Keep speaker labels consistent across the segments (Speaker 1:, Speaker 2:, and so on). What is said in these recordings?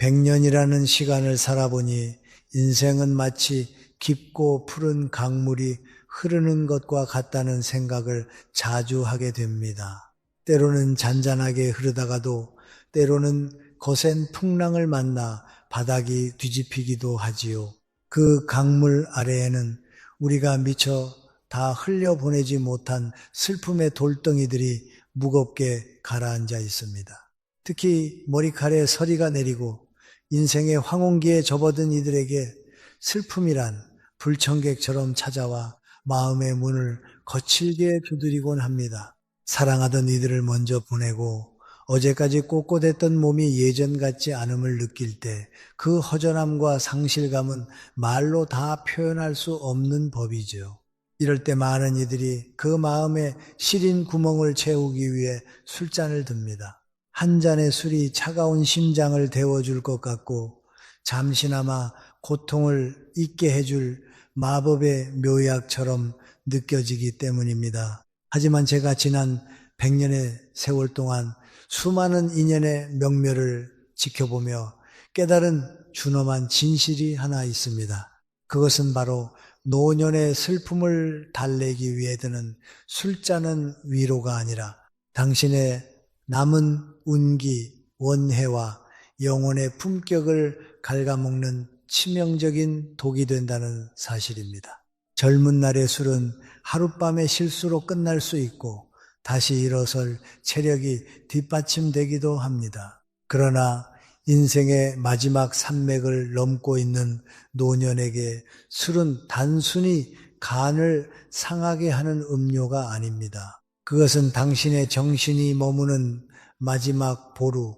Speaker 1: 100년이라는 시간을 살아보니 인생은 마치 깊고 푸른 강물이 흐르는 것과 같다는 생각을 자주 하게 됩니다. 때로는 잔잔하게 흐르다가도 때로는 거센 풍랑을 만나 바닥이 뒤집히기도 하지요. 그 강물 아래에는 우리가 미처 다 흘려보내지 못한 슬픔의 돌덩이들이 무겁게 가라앉아 있습니다. 특히 머리칼에 서리가 내리고 인생의 황혼기에 접어든 이들에게 슬픔이란 불청객처럼 찾아와 마음의 문을 거칠게 두드리곤 합니다. 사랑하던 이들을 먼저 보내고 어제까지 꼿꼿했던 몸이 예전 같지 않음을 느낄 때 그 허전함과 상실감은 말로 다 표현할 수 없는 법이죠. 이럴 때 많은 이들이 그 마음에 시린 구멍을 채우기 위해 술잔을 듭니다. 한 잔의 술이 차가운 심장을 데워줄 것 같고 잠시나마 고통을 잊게 해줄 마법의 묘약처럼 느껴지기 때문입니다. 하지만 제가 지난 100년의 세월 동안 수많은 인연의 명멸을 지켜보며 깨달은 준엄한 진실이 하나 있습니다. 그것은 바로 노년의 슬픔을 달래기 위해 드는 술잔은 위로가 아니라 당신의 남은 운기, 원해와 영혼의 품격을 갉아먹는 치명적인 독이 된다는 사실입니다. 젊은 날의 술은 하룻밤의 실수로 끝날 수 있고 다시 일어설 체력이 뒷받침되기도 합니다. 그러나 인생의 마지막 산맥을 넘고 있는 노년에게 술은 단순히 간을 상하게 하는 음료가 아닙니다. 그것은 당신의 정신이 머무는 마지막 보루,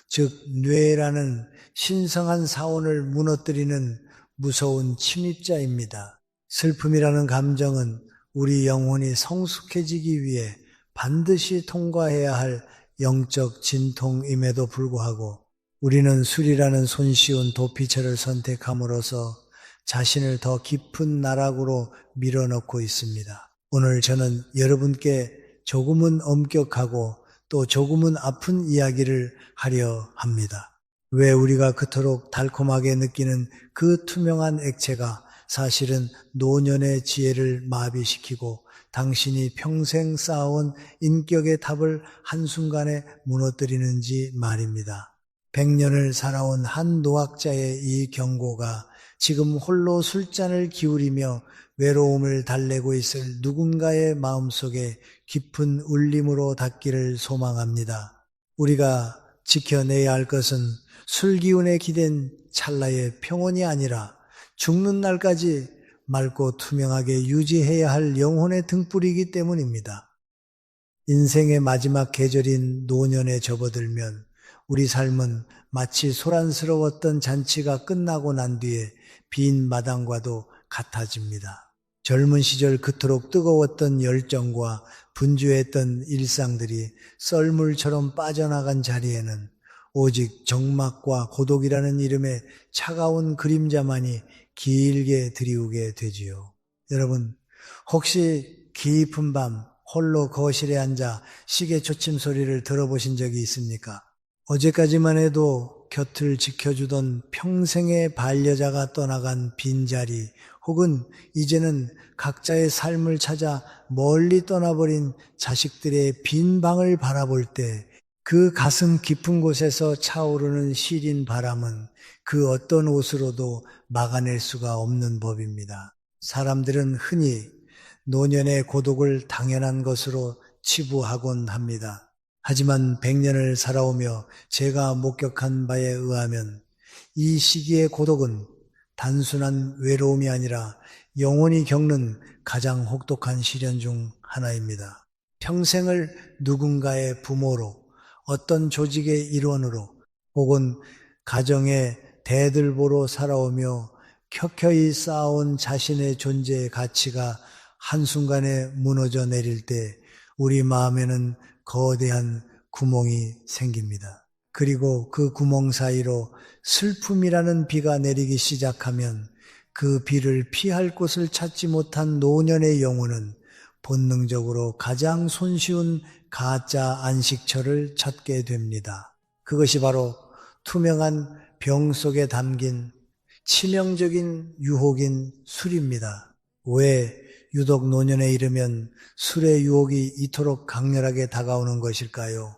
Speaker 1: 즉 뇌라는 신성한 사원을 무너뜨리는 무서운 침입자입니다. 슬픔이라는 감정은 우리 영혼이 성숙해지기 위해 반드시 통과해야 할 영적 진통임에도 불구하고 우리는 술이라는 손쉬운 도피처를 선택함으로써 자신을 더 깊은 나락으로 밀어넣고 있습니다. 오늘 저는 여러분께 조금은 엄격하고 또 조금은 아픈 이야기를 하려 합니다. 왜 우리가 그토록 달콤하게 느끼는 그 투명한 액체가 사실은 노년의 지혜를 마비시키고 당신이 평생 쌓아온 인격의 탑을 한순간에 무너뜨리는지 말입니다. 100년을 살아온 한 노학자의 이 경고가 지금 홀로 술잔을 기울이며 외로움을 달래고 있을 누군가의 마음속에 깊은 울림으로 닿기를 소망합니다. 우리가 지켜내야 할 것은 술 기운에 기댄 찰나의 평온이 아니라 죽는 날까지 맑고 투명하게 유지해야 할 영혼의 등불이기 때문입니다. 인생의 마지막 계절인 노년에 접어들면 우리 삶은 마치 소란스러웠던 잔치가 끝나고 난 뒤에 빈 마당과도 같아집니다. 젊은 시절 그토록 뜨거웠던 열정과 분주했던 일상들이 썰물처럼 빠져나간 자리에는 오직 적막과 고독이라는 이름의 차가운 그림자만이 길게 드리우게 되지요. 여러분, 혹시 깊은 밤 홀로 거실에 앉아 시계 초침 소리를 들어보신 적이 있습니까? 어제까지만 해도 곁을 지켜주던 평생의 반려자가 떠나간 빈자리 혹은 이제는 각자의 삶을 찾아 멀리 떠나버린 자식들의 빈 방을 바라볼 때 그 가슴 깊은 곳에서 차오르는 시린 바람은 그 어떤 옷으로도 막아낼 수가 없는 법입니다. 사람들은 흔히 노년의 고독을 당연한 것으로 치부하곤 합니다. 하지만 100년을 살아오며 제가 목격한 바에 의하면 이 시기의 고독은 단순한 외로움이 아니라 영혼이 겪는 가장 혹독한 시련 중 하나입니다. 평생을 누군가의 부모로, 어떤 조직의 일원으로 혹은 가정의 대들보로 살아오며 켜켜이 쌓아온 자신의 존재의 가치가 한순간에 무너져 내릴 때 우리 마음에는 거대한 구멍이 생깁니다. 그리고 그 구멍 사이로 슬픔이라는 비가 내리기 시작하면 그 비를 피할 곳을 찾지 못한 노년의 영혼은 본능적으로 가장 손쉬운 가짜 안식처를 찾게 됩니다. 그것이 바로 투명한 병 속에 담긴 치명적인 유혹인 술입니다. 왜 유독 노년에 이르면 술의 유혹이 이토록 강렬하게 다가오는 것일까요?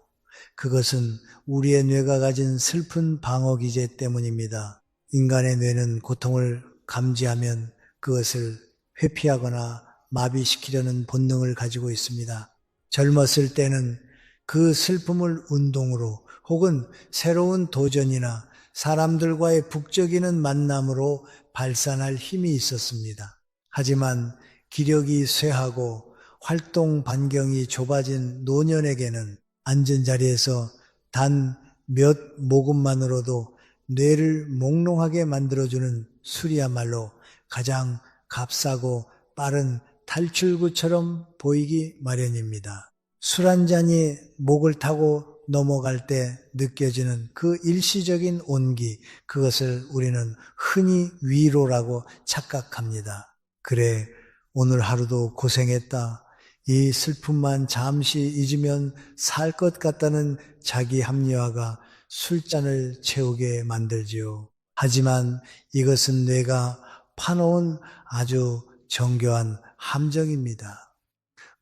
Speaker 1: 그것은 우리의 뇌가 가진 슬픈 방어 기제 때문입니다. 인간의 뇌는 고통을 감지하면 그것을 회피하거나 마비시키려는 본능을 가지고 있습니다. 젊었을 때는 그 슬픔을 운동으로 혹은 새로운 도전이나 사람들과의 북적이는 만남으로 발산할 힘이 있었습니다. 하지만 기력이 쇠하고 활동 반경이 좁아진 노년에게는 앉은 자리에서 단 몇 모금만으로도 뇌를 몽롱하게 만들어주는 술이야말로 가장 값싸고 빠른 탈출구처럼 보이기 마련입니다. 술 한 잔이 목을 타고 넘어갈 때 느껴지는 그 일시적인 온기, 그것을 우리는 흔히 위로라고 착각합니다. 그래, 오늘 하루도 고생했다. 이 슬픔만 잠시 잊으면 살 것 같다는 자기 합리화가 술잔을 채우게 만들지요. 하지만 이것은 뇌가 파놓은 아주 정교한 함정입니다.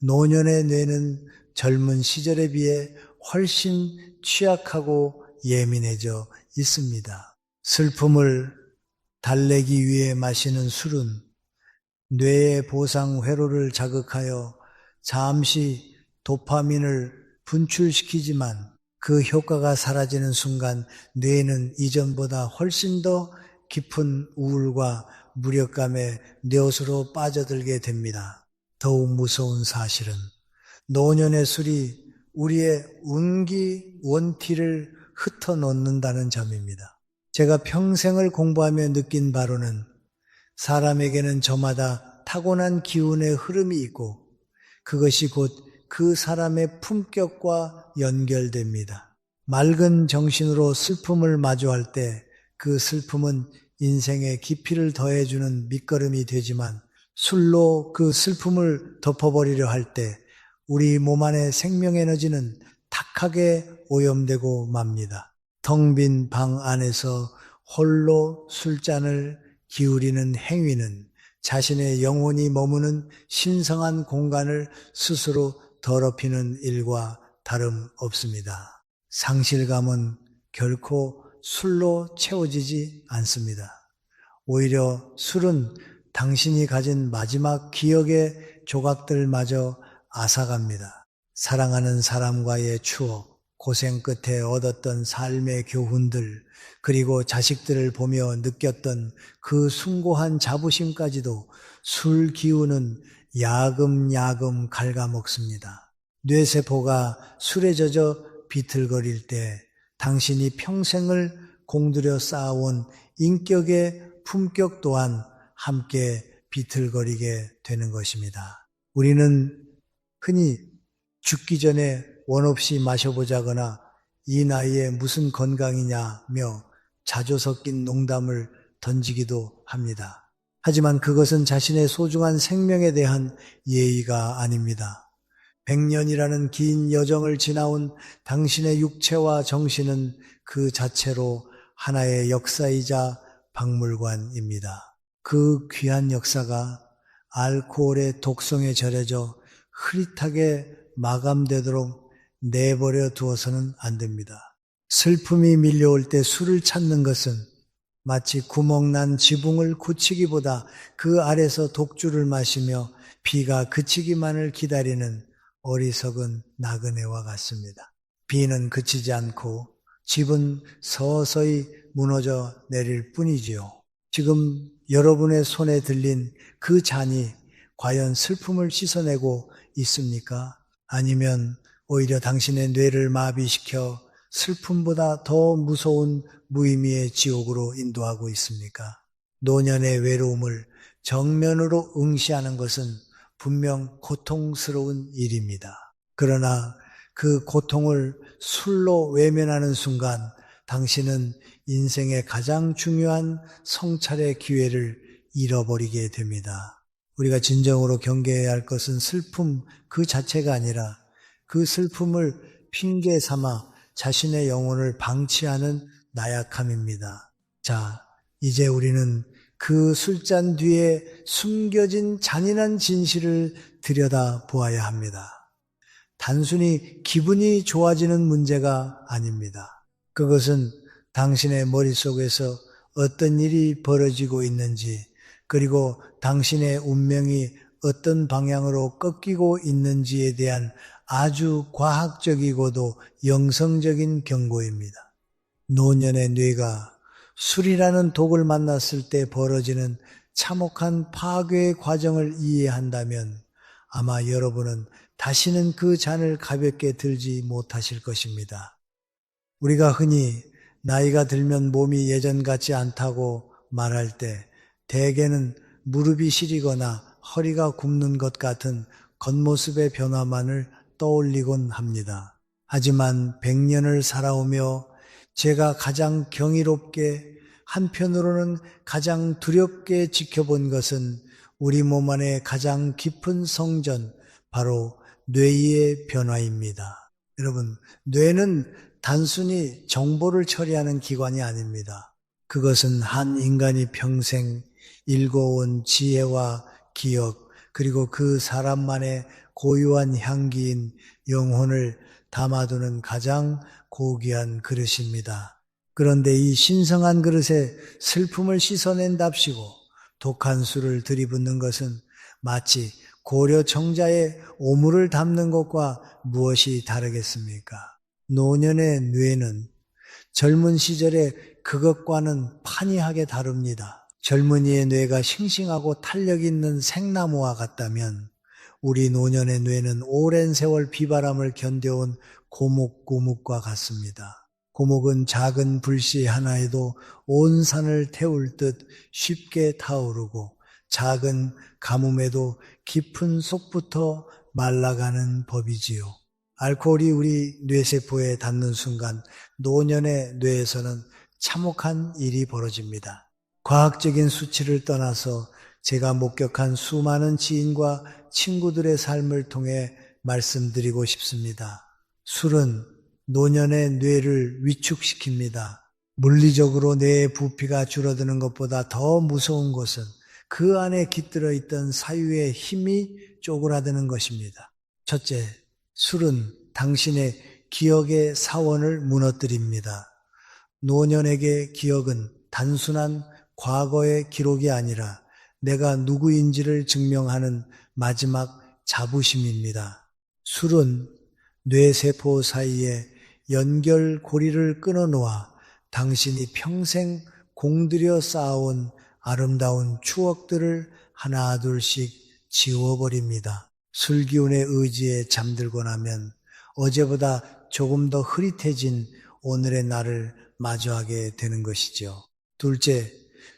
Speaker 1: 노년의 뇌는 젊은 시절에 비해 훨씬 취약하고 예민해져 있습니다. 슬픔을 달래기 위해 마시는 술은 뇌의 보상 회로를 자극하여 잠시 도파민을 분출시키지만 그 효과가 사라지는 순간 뇌는 이전보다 훨씬 더 깊은 우울과 무력감에 뇌옷으로 빠져들게 됩니다. 더욱 무서운 사실은 노년의 술이 우리의 운기 원티를 흩어놓는다는 점입니다. 제가 평생을 공부하며 느낀 바로는 사람에게는 저마다 타고난 기운의 흐름이 있고 그것이 곧 그 사람의 품격과 연결됩니다. 맑은 정신으로 슬픔을 마주할 때 그 슬픔은 인생의 깊이를 더해주는 밑거름이 되지만 술로 그 슬픔을 덮어버리려 할 때 우리 몸 안의 생명에너지는 탁하게 오염되고 맙니다. 텅 빈 방 안에서 홀로 술잔을 기울이는 행위는 자신의 영혼이 머무는 신성한 공간을 스스로 더럽히는 일과 다름없습니다. 상실감은 결코 술로 채워지지 않습니다. 오히려 술은 당신이 가진 마지막 기억의 조각들마저 앗아갑니다. 사랑하는 사람과의 추억, 고생 끝에 얻었던 삶의 교훈들, 그리고 자식들을 보며 느꼈던 그 숭고한 자부심까지도 술 기운은 야금야금 갉아먹습니다. 뇌세포가 술에 젖어 비틀거릴 때 당신이 평생을 공들여 쌓아온 인격의 품격 또한 함께 비틀거리게 되는 것입니다. 우리는 흔히 죽기 전에 원 없이 마셔보자거나 이 나이에 무슨 건강이냐며 자조 섞인 농담을 던지기도 합니다. 하지만 그것은 자신의 소중한 생명에 대한 예의가 아닙니다. 100년이라는 긴 여정을 지나온 당신의 육체와 정신은 그 자체로 하나의 역사이자 박물관입니다. 그 귀한 역사가 알코올의 독성에 절여져 흐릿하게 마감되도록 내버려 두어서는 안 됩니다. 슬픔이 밀려올 때 술을 찾는 것은 마치 구멍난 지붕을 고치기보다 그 아래서 독주를 마시며 비가 그치기만을 기다리는 어리석은 나그네와 같습니다. 비는 그치지 않고 집은 서서히 무너져 내릴 뿐이지요. 지금 여러분의 손에 들린 그 잔이 과연 슬픔을 씻어내고 있습니까? 아니면 오히려 당신의 뇌를 마비시켜 슬픔보다 더 무서운 무의미의 지옥으로 인도하고 있습니까? 노년의 외로움을 정면으로 응시하는 것은 분명 고통스러운 일입니다. 그러나 그 고통을 술로 외면하는 순간 당신은 인생의 가장 중요한 성찰의 기회를 잃어버리게 됩니다. 우리가 진정으로 경계해야 할 것은 슬픔 그 자체가 아니라 그 슬픔을 핑계 삼아 자신의 영혼을 방치하는 나약함입니다. 자, 이제 우리는 그 술잔 뒤에 숨겨진 잔인한 진실을 들여다 보아야 합니다. 단순히 기분이 좋아지는 문제가 아닙니다. 그것은 당신의 머릿속에서 어떤 일이 벌어지고 있는지, 그리고 당신의 운명이 어떤 방향으로 꺾이고 있는지에 대한 아주 과학적이고도 영성적인 경고입니다. 노년의 뇌가 술이라는 독을 만났을 때 벌어지는 참혹한 파괴의 과정을 이해한다면 아마 여러분은 다시는 그 잔을 가볍게 들지 못하실 것입니다. 우리가 흔히 나이가 들면 몸이 예전 같지 않다고 말할 때 대개는 무릎이 시리거나 허리가 굽는 것 같은 겉모습의 변화만을 떠올리곤 합니다. 하지만 100년을 살아오며 제가 가장 경이롭게 한편으로는 가장 두렵게 지켜본 것은 우리 몸 안에 가장 깊은 성전, 바로 뇌의 변화입니다. 여러분, 뇌는 단순히 정보를 처리하는 기관이 아닙니다. 그것은 한 인간이 평생 일궈온 지혜와 기억, 그리고 그 사람만의 고유한 향기인 영혼을 담아두는 가장 고귀한 그릇입니다. 그런데 이 신성한 그릇에 슬픔을 씻어낸답시고 독한 술을 들이붓는 것은 마치 고려 청자에 오물을 담는 것과 무엇이 다르겠습니까? 노년의 뇌는 젊은 시절에 그것과는 판이하게 다릅니다. 젊은이의 뇌가 싱싱하고 탄력 있는 생나무와 같다면 우리 노년의 뇌는 오랜 세월 비바람을 견뎌온 고목과 같습니다. 고목은 작은 불씨 하나에도 온 산을 태울 듯 쉽게 타오르고 작은 가뭄에도 깊은 속부터 말라가는 법이지요. 알코올이 우리 뇌세포에 닿는 순간 노년의 뇌에서는 참혹한 일이 벌어집니다. 과학적인 수치를 떠나서 제가 목격한 수많은 지인과 친구들의 삶을 통해 말씀드리고 싶습니다. 술은 노년의 뇌를 위축시킵니다. 물리적으로 뇌의 부피가 줄어드는 것보다 더 무서운 것은 그 안에 깃들어 있던 사유의 힘이 쪼그라드는 것입니다. 첫째, 술은 당신의 기억의 사원을 무너뜨립니다. 노년에게 기억은 단순한 과거의 기록이 아니라 내가 누구인지를 증명하는 마지막 자부심입니다. 술은 뇌세포 사이에 연결고리를 끊어놓아 당신이 평생 공들여 쌓아온 아름다운 추억들을 하나 둘씩 지워버립니다. 술기운의 의지에 잠들고 나면 어제보다 조금 더 흐릿해진 오늘의 날을 마주하게 되는 것이죠. 둘째,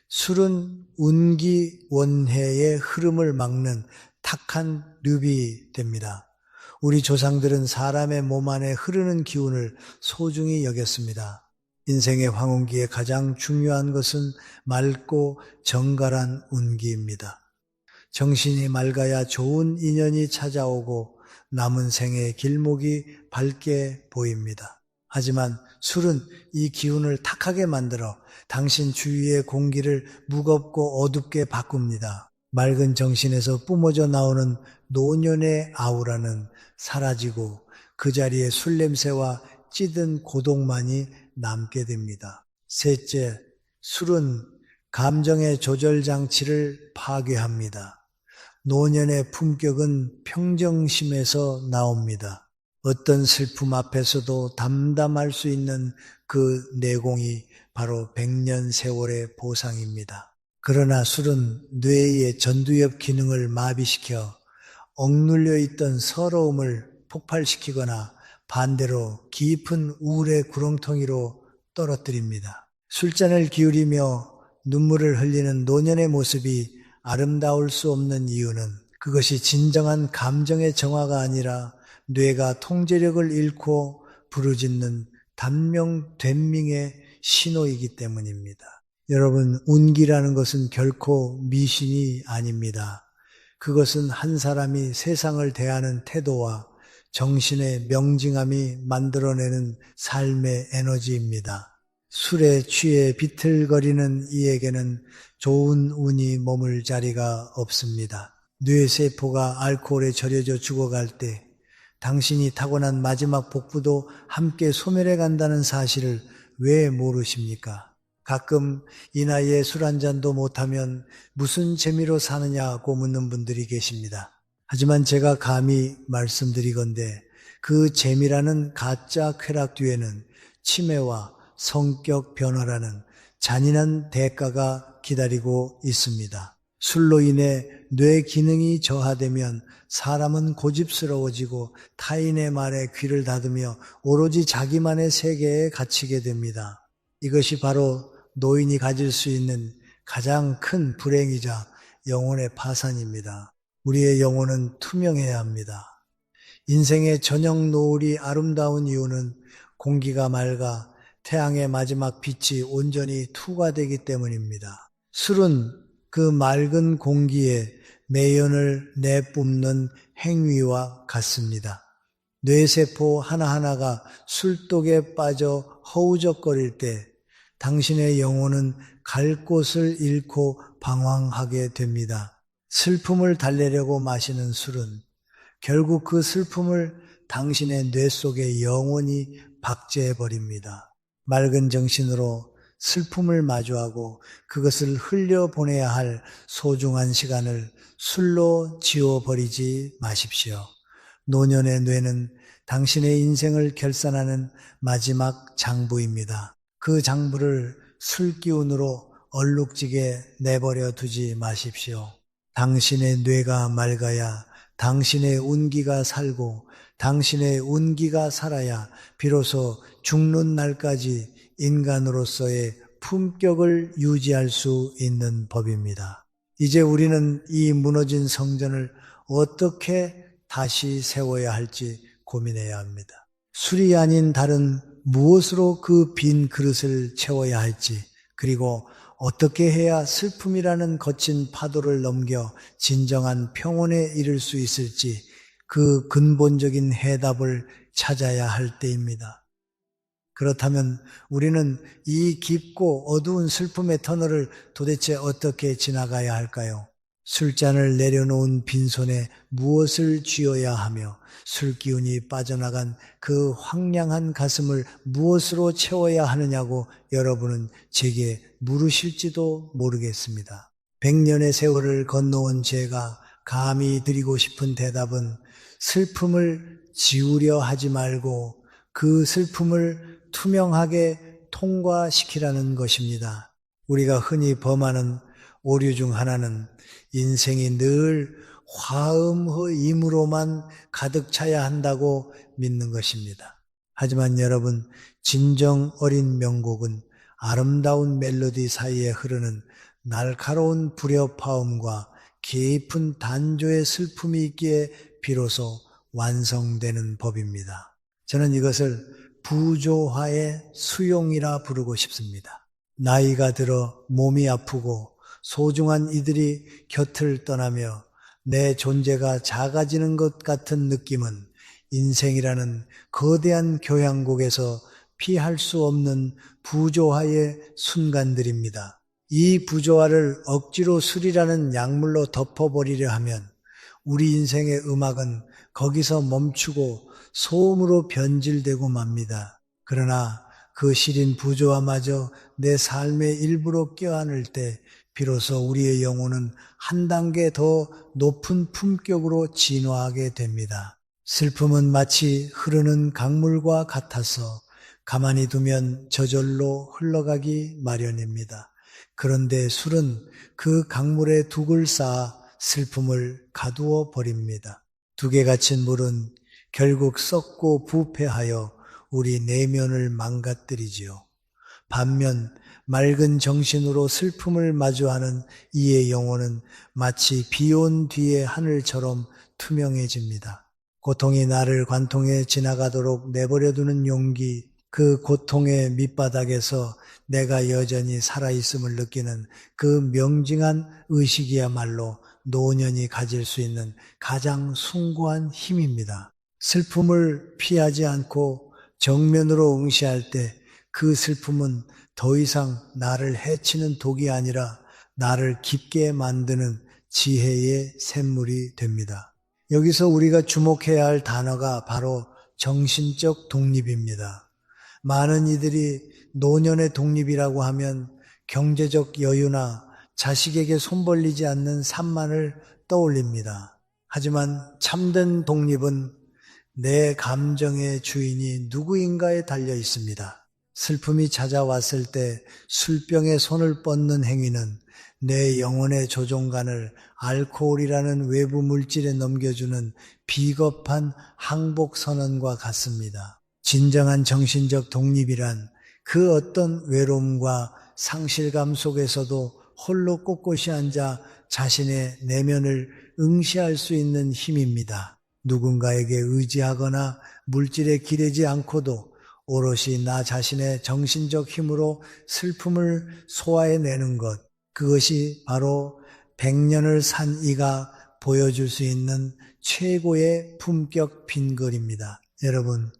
Speaker 1: 술은 운기원해의 흐름을 막는 탁한 늪이 됩니다. 우리 조상들은 사람의 몸 안에 흐르는 기운을 소중히 여겼습니다. 인생의 황혼기에 가장 중요한 것은 맑고 정갈한 운기입니다. 정신이 맑아야 좋은 인연이 찾아오고 남은 생의 길목이 밝게 보입니다. 하지만 술은 이 기운을 탁하게 만들어 당신 주위의 공기를 무겁고 어둡게 바꿉니다. 맑은 정신에서 뿜어져 나오는 노년의 아우라는 사라지고 그 자리에 술 냄새와 찌든 고독만이 남게 됩니다. 셋째, 술은 감정의 조절 장치를 파괴합니다. 노년의 품격은 평정심에서 나옵니다. 어떤 슬픔 앞에서도 담담할 수 있는 그 내공이 바로 100년 세월의 보상입니다. 그러나 술은 뇌의 전두엽 기능을 마비시켜 억눌려 있던 서러움을 폭발시키거나 반대로 깊은 우울의 구렁텅이로 떨어뜨립니다. 술잔을 기울이며 눈물을 흘리는 노년의 모습이 아름다울 수 없는 이유는 그것이 진정한 감정의 정화가 아니라 뇌가 통제력을 잃고 부르짖는 단명된밍의 신호이기 때문입니다. 여러분, 운기라는 것은 결코 미신이 아닙니다. 그것은 한 사람이 세상을 대하는 태도와 정신의 명징함이 만들어내는 삶의 에너지입니다. 술에 취해 비틀거리는 이에게는 좋은 운이 머물 자리가 없습니다. 뇌세포가 알코올에 절여져 죽어갈 때 당신이 타고난 마지막 복부도 함께 소멸해 간다는 사실을 왜 모르십니까? 가끔 이 나이에 술 한 잔도 못하면 무슨 재미로 사느냐고 묻는 분들이 계십니다. 하지만 제가 감히 말씀드리건대 그 재미라는 가짜 쾌락 뒤에는 치매와 성격 변화라는 잔인한 대가가 기다리고 있습니다. 술로 인해 뇌 기능이 저하되면 사람은 고집스러워지고 타인의 말에 귀를 닫으며 오로지 자기만의 세계에 갇히게 됩니다. 이것이 바로 노인이 가질 수 있는 가장 큰 불행이자 영혼의 파산입니다. 우리의 영혼은 투명해야 합니다. 인생의 저녁 노을이 아름다운 이유는 공기가 맑아 태양의 마지막 빛이 온전히 투과되기 때문입니다. 술은 그 맑은 공기에 매연을 내뿜는 행위와 같습니다. 뇌세포 하나하나가 술독에 빠져 허우적거릴 때 당신의 영혼은 갈 곳을 잃고 방황하게 됩니다. 슬픔을 달래려고 마시는 술은 결국 그 슬픔을 당신의 뇌 속에 영원히 박제해버립니다. 맑은 정신으로 슬픔을 마주하고 그것을 흘려보내야 할 소중한 시간을 술로 지워버리지 마십시오. 노년의 뇌는 당신의 인생을 결산하는 마지막 장부입니다. 그 장부를 술 기운으로 얼룩지게 내버려 두지 마십시오. 당신의 뇌가 맑아야 당신의 운기가 살고 당신의 운기가 살아야 비로소 죽는 날까지 인간으로서의 품격을 유지할 수 있는 법입니다. 이제 우리는 이 무너진 성전을 어떻게 다시 세워야 할지 고민해야 합니다. 술이 아닌 다른 무엇으로 그 빈 그릇을 채워야 할지, 그리고 어떻게 해야 슬픔이라는 거친 파도를 넘겨 진정한 평온에 이를 수 있을지 그 근본적인 해답을 찾아야 할 때입니다. 그렇다면 우리는 이 깊고 어두운 슬픔의 터널을 도대체 어떻게 지나가야 할까요? 술잔을 내려놓은 빈손에 무엇을 쥐어야 하며 술기운이 빠져나간 그 황량한 가슴을 무엇으로 채워야 하느냐고 여러분은 제게 물으실지도 모르겠습니다. 100년의 세월을 건너온 제가 감히 드리고 싶은 대답은 슬픔을 지우려 하지 말고 그 슬픔을 투명하게 통과시키라는 것입니다. 우리가 흔히 범하는 오류 중 하나는 인생이 늘 화음허임으로만 가득 차야 한다고 믿는 것입니다. 하지만 여러분, 진정 어린 명곡은 아름다운 멜로디 사이에 흐르는 날카로운 불협화음과 깊은 단조의 슬픔이 있기에 비로소 완성되는 법입니다. 저는 이것을 부조화의 수용이라 부르고 싶습니다. 나이가 들어 몸이 아프고 소중한 이들이 곁을 떠나며 내 존재가 작아지는 것 같은 느낌은 인생이라는 거대한 교향곡에서 피할 수 없는 부조화의 순간들입니다. 이 부조화를 억지로 술이라는 약물로 덮어버리려 하면 우리 인생의 음악은 거기서 멈추고 소음으로 변질되고 맙니다. 그러나 그 시린 부조화마저 내 삶의 일부로 껴안을 때 비로소 우리의 영혼은 한 단계 더 높은 품격으로 진화하게 됩니다. 슬픔은 마치 흐르는 강물과 같아서 가만히 두면 저절로 흘러가기 마련입니다. 그런데 술은 그 강물에 둑을 쌓아 슬픔을 가두어 버립니다. 둑에 갇힌 물은 결국 썩고 부패하여 우리 내면을 망가뜨리지요. 반면 맑은 정신으로 슬픔을 마주하는 이의 영혼은 마치 비 온 뒤의 하늘처럼 투명해집니다. 고통이 나를 관통해 지나가도록 내버려두는 용기, 그 고통의 밑바닥에서 내가 여전히 살아있음을 느끼는 그 명징한 의식이야말로 노년이 가질 수 있는 가장 숭고한 힘입니다. 슬픔을 피하지 않고 정면으로 응시할 때 그 슬픔은 더 이상 나를 해치는 독이 아니라 나를 깊게 만드는 지혜의 샘물이 됩니다. 여기서 우리가 주목해야 할 단어가 바로 정신적 독립입니다. 많은 이들이 노년의 독립이라고 하면 경제적 여유나 자식에게 손 벌리지 않는 삶만을 떠올립니다. 하지만 참된 독립은 내 감정의 주인이 누구인가에 달려 있습니다. 슬픔이 찾아왔을 때 술병에 손을 뻗는 행위는 내 영혼의 조종관을 알코올이라는 외부 물질에 넘겨주는 비겁한 항복 선언과 같습니다. 진정한 정신적 독립이란 그 어떤 외로움과 상실감 속에서도 홀로 꼿꼿이 앉아 자신의 내면을 응시할 수 있는 힘입니다. 누군가에게 의지하거나 물질에 기대지 않고도 오롯이 나 자신의 정신적 힘으로 슬픔을 소화해내는 것, 그것이 바로 100년을 산 이가 보여줄 수 있는 최고의 품격 빈글입니다. 여러분,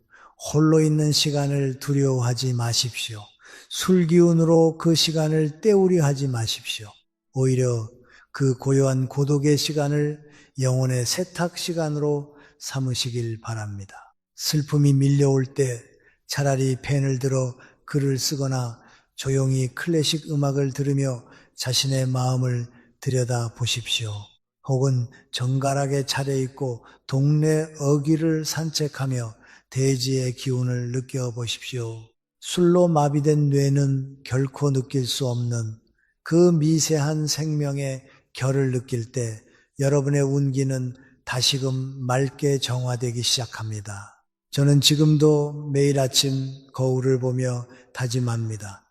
Speaker 1: 홀로 있는 시간을 두려워하지 마십시오. 술 기운으로 그 시간을 때우려 하지 마십시오. 오히려 그 고요한 고독의 시간을 영혼의 세탁 시간으로 삼으시길 바랍니다. 슬픔이 밀려올 때 차라리 펜을 들어 글을 쓰거나 조용히 클래식 음악을 들으며 자신의 마음을 들여다 보십시오. 혹은 정갈하게 차려입고 동네 어귀를 산책하며 대지의 기운을 느껴보십시오. 술로 마비된 뇌는 결코 느낄 수 없는 그 미세한 생명의 결을 느낄 때 여러분의 운기는 다시금 맑게 정화되기 시작합니다. 저는 지금도 매일 아침 거울을 보며 다짐합니다.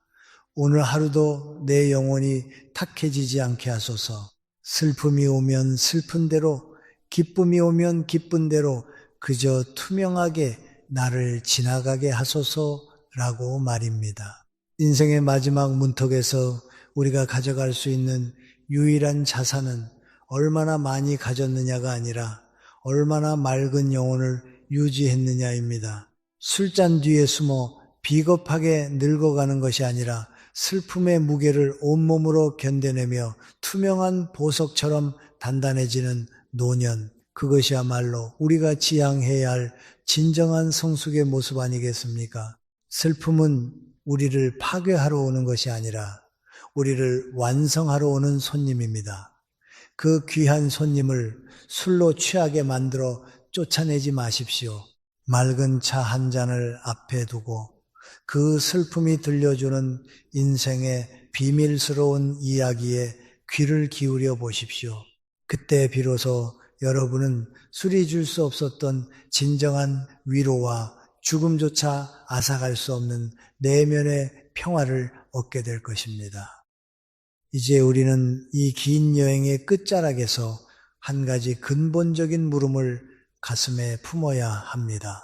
Speaker 1: 오늘 하루도 내 영혼이 탁해지지 않게 하소서. 슬픔이 오면 슬픈 대로, 기쁨이 오면 기쁜 대로 그저 투명하게 나를 지나가게 하소서라고 말입니다. 인생의 마지막 문턱에서 우리가 가져갈 수 있는 유일한 자산은 얼마나 많이 가졌느냐가 아니라 얼마나 맑은 영혼을 유지했느냐입니다. 술잔 뒤에 숨어 비겁하게 늙어가는 것이 아니라 슬픔의 무게를 온몸으로 견뎌내며 투명한 보석처럼 단단해지는 노년, 그것이야말로 우리가 지향해야 할 진정한 성숙의 모습 아니겠습니까? 슬픔은 우리를 파괴하러 오는 것이 아니라 우리를 완성하러 오는 손님입니다. 그 귀한 손님을 술로 취하게 만들어 쫓아내지 마십시오. 맑은 차 한 잔을 앞에 두고 그 슬픔이 들려주는 인생의 비밀스러운 이야기에 귀를 기울여 보십시오. 그때 비로소 여러분은 술이 줄 수 없었던 진정한 위로와 죽음조차 앗아갈 수 없는 내면의 평화를 얻게 될 것입니다. 이제 우리는 이 긴 여행의 끝자락에서 한 가지 근본적인 물음을 가슴에 품어야 합니다.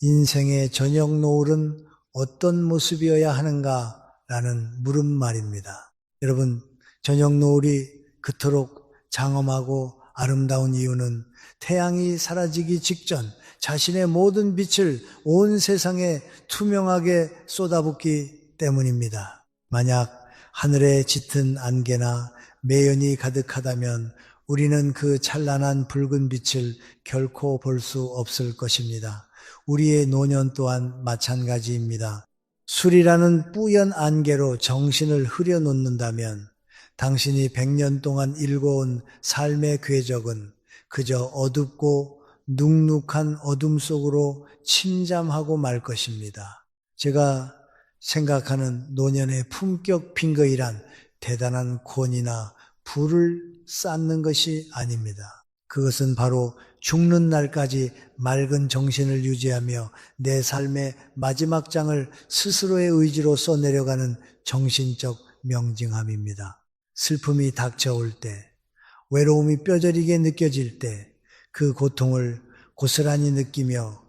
Speaker 1: 인생의 저녁 노을은 어떤 모습이어야 하는가라는 물음 말입니다. 여러분, 저녁 노을이 그토록 장엄하고 아름다운 이유는 태양이 사라지기 직전 자신의 모든 빛을 온 세상에 투명하게 쏟아붓기 때문입니다. 만약 하늘에 짙은 안개나 매연이 가득하다면 우리는 그 찬란한 붉은 빛을 결코 볼 수 없을 것입니다. 우리의 노년 또한 마찬가지입니다. 술이라는 뿌연 안개로 정신을 흐려놓는다면 당신이 100년 동안 읽어온 삶의 궤적은 그저 어둡고 눅눅한 어둠 속으로 침잠하고 말 것입니다. 제가 생각하는 노년의 품격 빈거이란 대단한 권위나 부를 쌓는 것이 아닙니다. 그것은 바로 죽는 날까지 맑은 정신을 유지하며 내 삶의 마지막 장을 스스로의 의지로 써내려가는 정신적 명징함입니다. 슬픔이 닥쳐올 때, 외로움이 뼈저리게 느껴질 때 그 고통을 고스란히 느끼며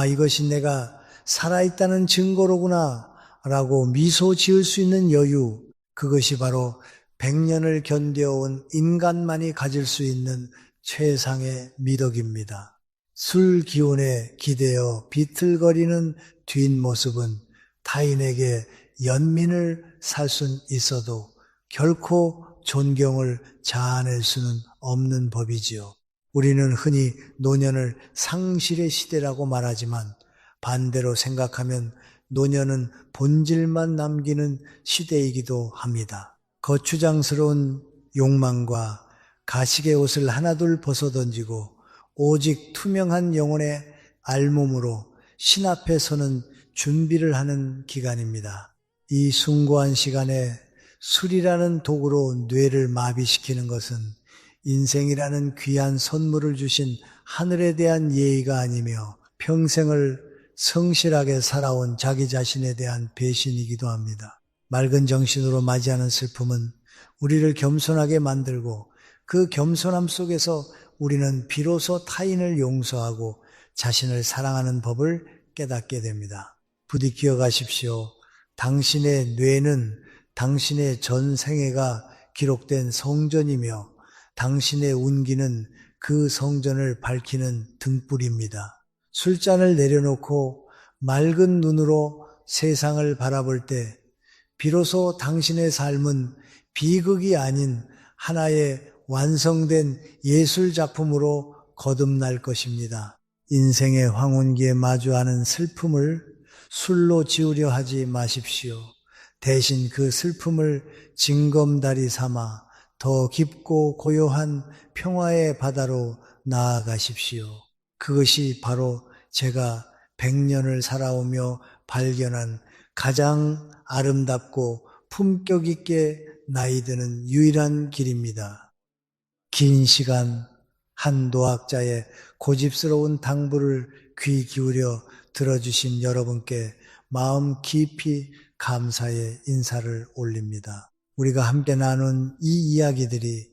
Speaker 1: 이것이 내가 살아있다는 증거로구나 라고 미소 지을 수 있는 여유, 그것이 바로 100년을 견뎌온 인간만이 가질 수 있는 최상의 미덕입니다. 술 기운에 기대어 비틀거리는 뒷모습은 타인에게 연민을 살 순 있어도 결코 존경을 자아낼 수는 없는 법이지요. 우리는 흔히 노년을 상실의 시대라고 말하지만 반대로 생각하면 노년은 본질만 남기는 시대이기도 합니다. 거추장스러운 욕망과 가식의 옷을 하나둘 벗어던지고 오직 투명한 영혼의 알몸으로 신 앞에 서는 준비를 하는 기간입니다. 이 숭고한 시간에 술이라는 도구로 뇌를 마비시키는 것은 인생이라는 귀한 선물을 주신 하늘에 대한 예의가 아니며 평생을 성실하게 살아온 자기 자신에 대한 배신이기도 합니다. 맑은 정신으로 맞이하는 슬픔은 우리를 겸손하게 만들고 그 겸손함 속에서 우리는 비로소 타인을 용서하고 자신을 사랑하는 법을 깨닫게 됩니다. 부디 기억하십시오. 당신의 뇌는 당신의 전 생애가 기록된 성전이며 당신의 운기는 그 성전을 밝히는 등불입니다. 술잔을 내려놓고 맑은 눈으로 세상을 바라볼 때 비로소 당신의 삶은 비극이 아닌 하나의 완성된 예술 작품으로 거듭날 것입니다. 인생의 황혼기에 마주하는 슬픔을 술로 지우려 하지 마십시오. 대신 그 슬픔을 징검다리 삼아 더 깊고 고요한 평화의 바다로 나아가십시오. 그것이 바로 제가 100년을 살아오며 발견한 가장 아름답고 품격 있게 나이 드는 유일한 길입니다. 긴 시간 한 노학자의 고집스러운 당부를 귀 기울여 들어주신 여러분께 마음 깊이 감사의 인사를 올립니다. 우리가 함께 나눈 이 이야기들이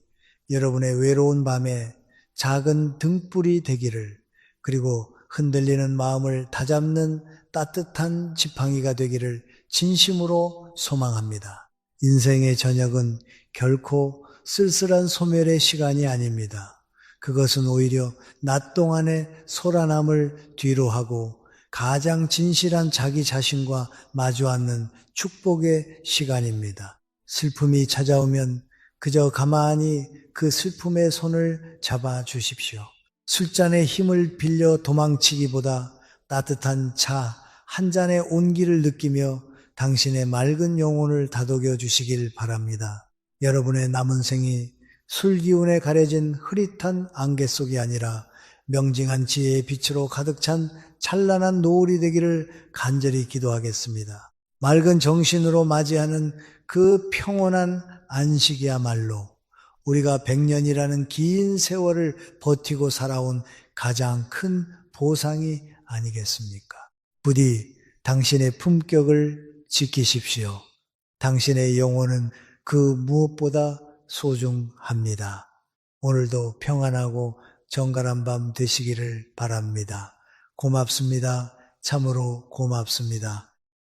Speaker 1: 여러분의 외로운 밤에 작은 등불이 되기를, 그리고 흔들리는 마음을 다잡는 따뜻한 지팡이가 되기를 진심으로 소망합니다. 인생의 저녁은 결코 쓸쓸한 소멸의 시간이 아닙니다. 그것은 오히려 낮 동안의 소란함을 뒤로 하고 가장 진실한 자기 자신과 마주 앉는 축복의 시간입니다. 슬픔이 찾아오면 그저 가만히 그 슬픔의 손을 잡아 주십시오. 술잔의 힘을 빌려 도망치기보다 따뜻한 차 한 잔의 온기를 느끼며 당신의 맑은 영혼을 다독여 주시길 바랍니다. 여러분의 남은 생이 술기운에 가려진 흐릿한 안개 속이 아니라 명징한 지혜의 빛으로 가득 찬 찬란한 노을이 되기를 간절히 기도하겠습니다. 맑은 정신으로 맞이하는 그 평온한 안식이야말로 우리가 100년이라는 긴 세월을 버티고 살아온 가장 큰 보상이 아니겠습니까? 부디 당신의 품격을 지키십시오. 당신의 영혼은 그 무엇보다 소중합니다. 오늘도 평안하고 정갈한 밤 되시기를 바랍니다. 고맙습니다. 참으로 고맙습니다.